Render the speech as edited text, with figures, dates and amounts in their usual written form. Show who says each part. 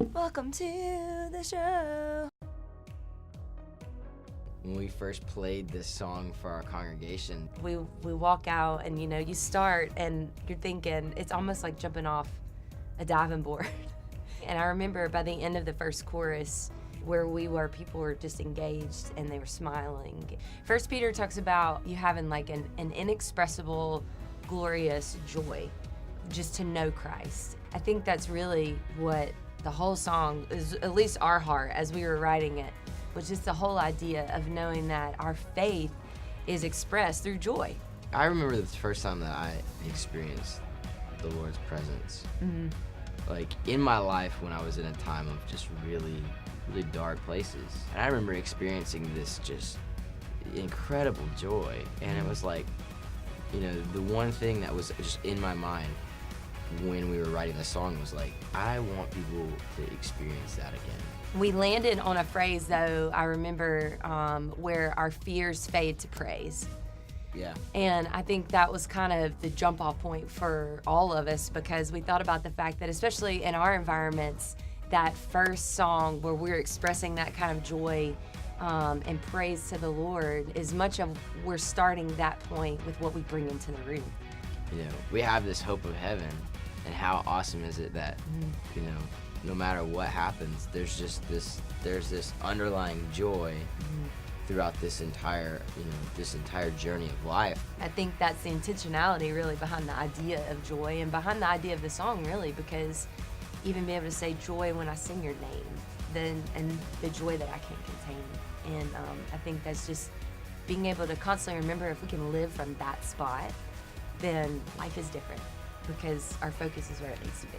Speaker 1: Welcome to the show.
Speaker 2: When we first played this song for our congregation,
Speaker 1: We walk out and you start and you're thinking it's almost like jumping off a diving board. And I remember by the end of the first chorus where we were, people were just engaged and they were smiling. First Peter talks about you having like an inexpressible, glorious joy just to know Christ. I think that's really what the whole song is, at least our heart as we were writing it, was just the whole idea of knowing that our faith is expressed through joy.
Speaker 2: I remember the first time that I experienced the Lord's presence.
Speaker 1: Mm-hmm.
Speaker 2: Like in my life when I was in a time of just really, really dark places. And I remember experiencing this just incredible joy. And it was like, the one thing that was just in my mind when we were writing the song was like, I want people to experience that again.
Speaker 1: We landed on a phrase, though, I remember, where our fears fade to praise.
Speaker 2: Yeah.
Speaker 1: And I think that was kind of the jump-off point for all of us, because we thought about the fact that, especially in our environments, that first song where we're expressing that kind of joy and praise to the Lord, is much of we're starting that point with what we bring into the room.
Speaker 2: We have this hope of heaven, and how awesome is it that, no matter what happens, there's this underlying joy throughout this entire journey of life.
Speaker 1: I think that's the intentionality really behind the idea of joy and behind the idea of the song, really, because even being able to say joy when I sing your name, and the joy that I can't contain. And I think that's just being able to constantly remember, if we can live from that spot, then life is different, because our focus is where it needs to be.